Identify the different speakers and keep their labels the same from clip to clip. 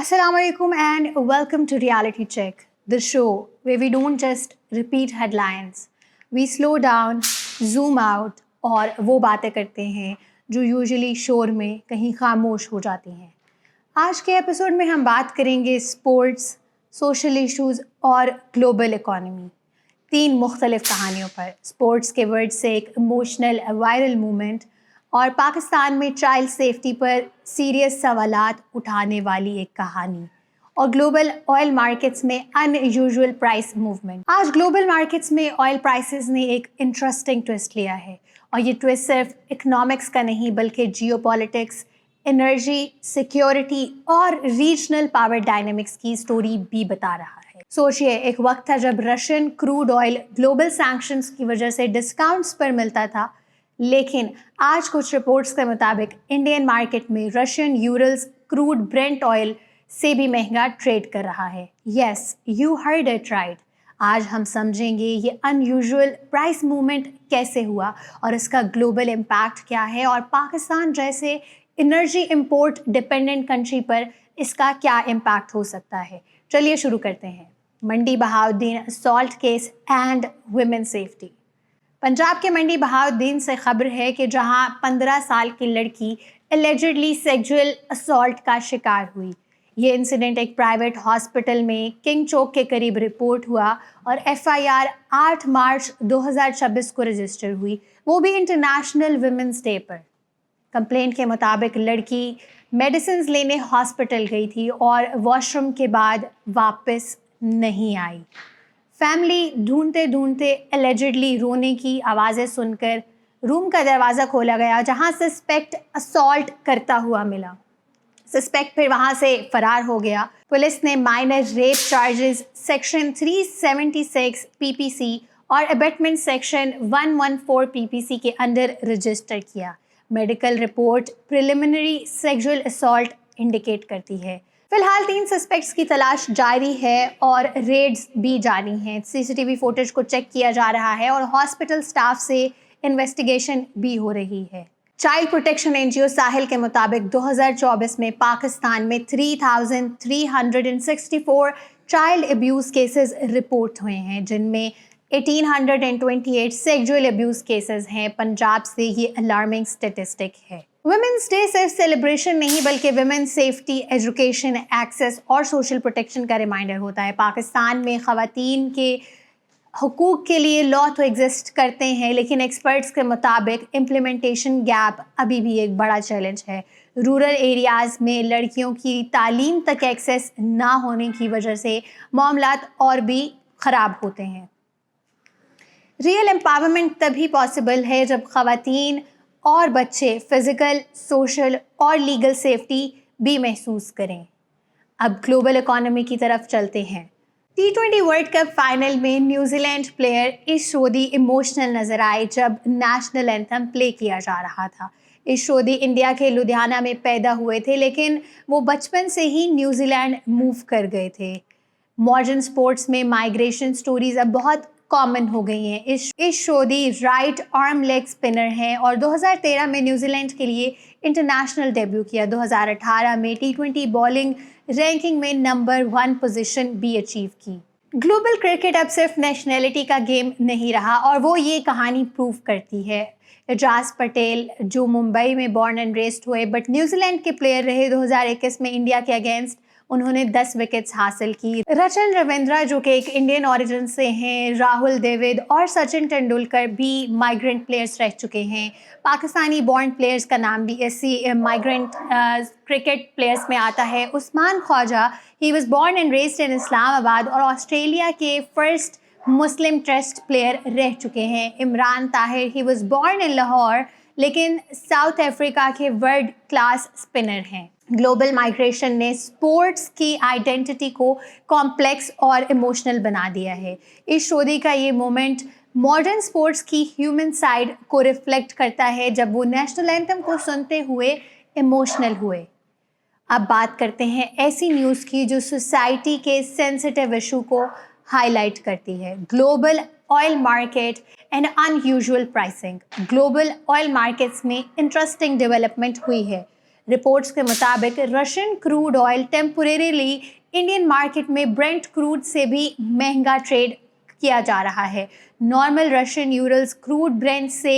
Speaker 1: Assalamu alaikum and welcome to Reality Check, the show where we don't just repeat headlines. We slow down, zoom out और वो बातें करते हैं जो usually शोर में कहीं खामोश हो जाती हैं. आज के एपिसोड में हम बात करेंगे स्पोर्ट्स, सोशल इश्यूज़ और ग्लोबल इकोनॉमी. 3 मुख्तलिफ कहानियों पर. स्पोर्ट्स के वर्ड से एक इमोशनल वायरल मूवमेंट और पाकिस्तान में चाइल्ड सेफ्टी पर सीरियस सवालात उठाने वाली एक कहानी, और ग्लोबल ऑयल मार्केट्स में अनयूजुअल प्राइस मूवमेंट. आज ग्लोबल मार्केट्स में ऑयल प्राइसेस ने एक इंटरेस्टिंग ट्विस्ट लिया है, और ये ट्विस्ट सिर्फ इकोनॉमिक्स का नहीं बल्कि जियोपॉलिटिक्स, एनर्जी, सिक्योरिटी और रीजनल पावर डायनामिक्स की स्टोरी भी बता रहा है. सोचिए, एक वक्त था जब Russian crude oil global sanctions की वजह से डिस्काउंट्स पर मिलता था, लेकिन आज कुछ रिपोर्ट्स के मुताबिक इंडियन मार्केट में Russian URLs crude Brent oil से भी महंगा ट्रेड कर रहा है. Yes, you heard it right. आज हम समझेंगे ये अनयूजुअल प्राइस मूवमेंट कैसे हुआ और इसका ग्लोबल इम्पैक्ट क्या है, और पाकिस्तान जैसे एनर्जी इंपोर्ट डिपेंडेंट कंट्री पर इसका क्या इम्पैक्ट हो सकता है. चलिए शुरू करते हैं. Mandi Bahauddin assault case and women safety. Punjab के मंडी बहाउद्दीन से खबर है कि जहां 15 साल की लड़की एलिजिडली सेक्सुअल असॉल्ट का शिकार हुई. ये इंसिडेंट एक प्राइवेट हॉस्पिटल में किंग चौक के करीब रिपोर्ट हुआ और एफआईआर 8 मार्च 2026 को रजिस्टर हुई, वो भी इंटरनेशनल वुमेन्स डे पर. कंप्लेंट के मुताबिक लड़की मेडिसिन लेने हॉस्पिटल गई थी और वॉशरूम के बाद वापस नहीं आई. फैमिली ढूंढते ढूंढते एलिजिडली रोने की आवाज़ें सुनकर रूम का दरवाज़ा खोला गया, जहां सस्पेक्ट असॉल्ट करता हुआ मिला. सस्पेक्ट फिर वहां से फरार हो गया. पुलिस ने minor rape charges section 376 PPC और अबेटमेंट सेक्शन 114 पीपीसी के अंडर रजिस्टर किया. Medical report preliminary sexual assault indicate करती है. फिलहाल 3 सस्पेक्ट्स की तलाश जारी है और रेड्स भी जारी हैं. सीसीटीवी फुटेज को चेक किया जा रहा है और हॉस्पिटल स्टाफ से इन्वेस्टिगेशन भी हो रही है. चाइल्ड प्रोटेक्शन एनजीओ साहिल के मुताबिक 2024 में पाकिस्तान में 3,364 चाइल्ड अब्यूज़ केसेस रिपोर्ट हुए हैं, जिनमें 1828 सेक्सुअल अब्यूज़ केसेस हैं. पंजाब से ये अलार्मिंग स्टेटिस्टिक है. वुमेन्स डे सिर्फ सेलिब्रेशन नहीं बल्कि वुमेन सेफ्टी, एजुकेशन, एक्सेस और सोशल प्रोटेक्शन का रिमाइंडर होता है. पाकिस्तान में ख़वातीन के हुकूक के लिए लॉ तो एग्जिस्ट करते हैं, लेकिन एक्सपर्ट्स के मुताबिक इम्प्लीमेंटेशन गैप अभी भी एक बड़ा चैलेंज है. रूरल एरियाज़ में लड़कियों की तालीम तक एक्सेस ना होने की वजह से मामलात और भी ख़राब होते हैं. रियल एम्पावरमेंट तभी पॉसिबल है जब ख़वातीन और बच्चे फ़िज़िकल, सोशल और लीगल सेफ्टी भी महसूस करें. अब ग्लोबल इकोनॉमी की तरफ चलते हैं. T20 वर्ल्ड कप फाइनल में न्यूजीलैंड प्लेयर इशोदी इमोशनल नज़र आए जब नेशनल एंथम प्ले किया जा रहा था. इशोदी इंडिया के लुधियाना में पैदा हुए थे, लेकिन वो बचपन से ही न्यूजीलैंड मूव कर गए थे. मॉडर्न स्पोर्ट्स में माइग्रेशन स्टोरीज अब बहुत कॉमन हो गई हैं. इशोदी राइट आर्म लेग स्पिनर हैं और 2013 में न्यूजीलैंड के लिए इंटरनेशनल डेब्यू किया. 2018 में T20 बॉलिंग रैंकिंग में नंबर 1 पोजीशन भी अचीव की. ग्लोबल क्रिकेट अब सिर्फ नेशनैलिटी का गेम नहीं रहा, और वो ये कहानी प्रूव करती है. एजाज पटेल जो मुंबई में बॉर्न एंड रेस्ड हुए बट न्यूजीलैंड के प्लेयर रहे, 2021 में इंडिया के अगेंस्ट उन्होंने 10 विकेट्स हासिल की. रचन रविंद्रा जो कि एक इंडियन ओरिजिन से हैं, राहुल द्रविड़ और सचिन तेंदुलकर भी माइग्रेंट प्लेयर्स रह चुके हैं. पाकिस्तानी बॉर्न प्लेयर्स का नाम भी ऐसी माइग्रेंट क्रिकेट प्लेयर्स में आता है. Usman Khawaja, he was born and raised in Islamabad और ऑस्ट्रेलिया के फर्स्ट मुस्लिम टेस्ट प्लेयर रह चुके हैं. इमरान ताहिर, ही वाज बॉर्न इन लाहौर लेकिन साउथ अफ्रीका के वर्ल्ड क्लास स्पिनर हैं. ग्लोबल माइग्रेशन ने स्पोर्ट्स की आइडेंटिटी को कॉम्प्लेक्स और इमोशनल बना दिया है. इस शोधी का ये मोमेंट मॉडर्न स्पोर्ट्स की ह्यूमन साइड को रिफ्लेक्ट करता है, जब वो नेशनल एंथम को सुनते हुए इमोशनल हुए. अब बात करते हैं ऐसी न्यूज़ की जो सोसाइटी के सेंसिटिव इशू को हाईलाइट करती है. Global oil market and unusual pricing. Global oil markets में इंटरेस्टिंग डेवलपमेंट हुई है. रिपोर्ट्स के मुताबिक Russian crude oil temporarily Indian market में ब्रेंट क्रूड से भी महंगा ट्रेड किया जा रहा है। Normal Russian URLs crude Brent से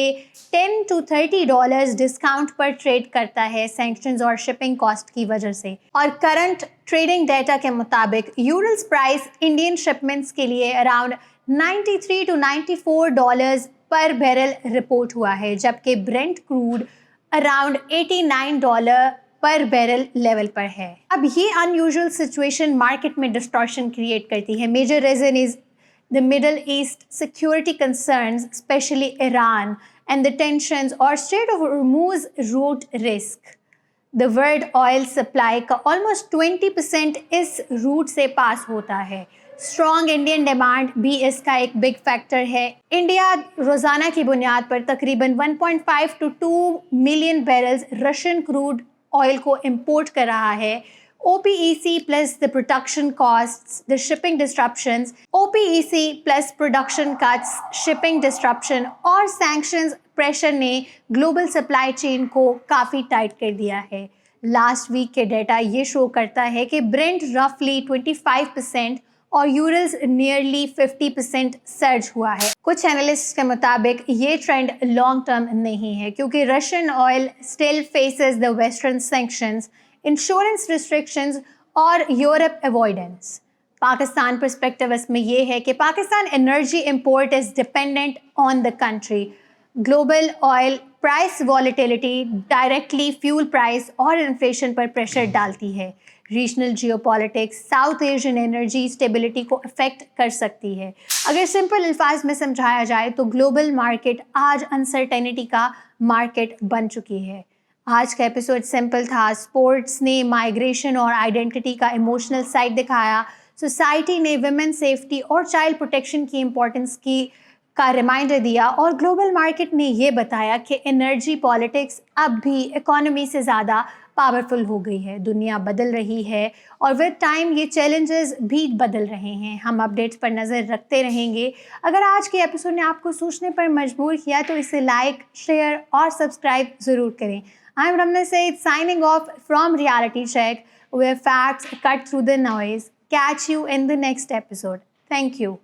Speaker 1: $10 to $30 डिस्काउंट पर ट्रेड करता है सैंक्शंस और शिपिंग कॉस्ट की वजह से। और करंट ट्रेडिंग डेटा के मुताबिक यूरल्स प्राइस इंडियन शिपमेंट्स के लिए अराउंड $93 to $94 पर बैरल रिपोर्ट हुआ है, जबकि ब्रेंट क्रूड अराउंड $89 पर बैरल लेवल पर है। अब ये अनयूजुअल सिचुएशन मार्केट में डिस्टॉर्शन क्रिएट करती है। Major reason is the Middle East security concerns, especially Iran, and the tensions or Strait of Hormuz route risk. The world oil supply का almost 20% इस root से पास होता है। स्ट्रॉन्ग इंडियन डिमांड भी इसका एक बिग फैक्टर है। इंडिया रोज़ाना की बुनियाद पर तकरीबन 1.5 to 2 million barrels Russian crude oil को इंपोर्ट कर रहा है। OPEC plus the production costs, the shipping disruptions, OPEC plus production cuts, shipping disruption और sanctions pressure ने global supply chain को काफ़ी टाइट कर दिया है। लास्ट वीक के डेटा ये शो करता है कि ब्रेंट रफली 25% और यूरल्स नियरली 50% सर्ज हुआ है। कुछ एनालिस्ट के मुताबिक ये ट्रेंड लॉन्ग टर्म नहीं है, क्योंकि Russian oil still faces the western sanctions, insurance restrictions और यूरोप अवॉइडेंस। पाकिस्तान पर्सपेक्टिव इसमें यह है कि Pakistan energy import is dependent on the country. Global oil price volatility directly fuel price और इन्फ्लेशन पर प्रेशर डालती है। Regional geopolitics south Asian energy stability को अफेक्ट कर सकती है। अगर सिंपल अल्फाज में समझाया जाए तो ग्लोबल मार्केट आज अनसर्टेनिटी का मार्केट बन चुकी है। आज का एपिसोड सिंपल था। स्पोर्ट्स ने माइग्रेशन और आइडेंटिटी का इमोशनल साइड दिखाया, सोसाइटी ने विमेन सेफ्टी और चाइल्ड प्रोटेक्शन की इम्पोर्टेंस का रिमाइंडर दिया, और ग्लोबल मार्केट ने ये बताया कि एनर्जी पॉलिटिक्स अब भी इकोनॉमी से ज़्यादा पावरफुल हो गई है। दुनिया बदल रही है और विद टाइम ये चैलेंजेस भी बदल रहे हैं। हम अपडेट्स पर नज़र रखते रहेंगे। अगर आज के एपिसोड ने आपको सोचने पर मजबूर किया तो इसे लाइक, शेयर और सब्सक्राइब ज़रूर करें। I am Ramna Said signing off from Reality Check, where facts cut through the noise. Catch you in the next episode. Thank you.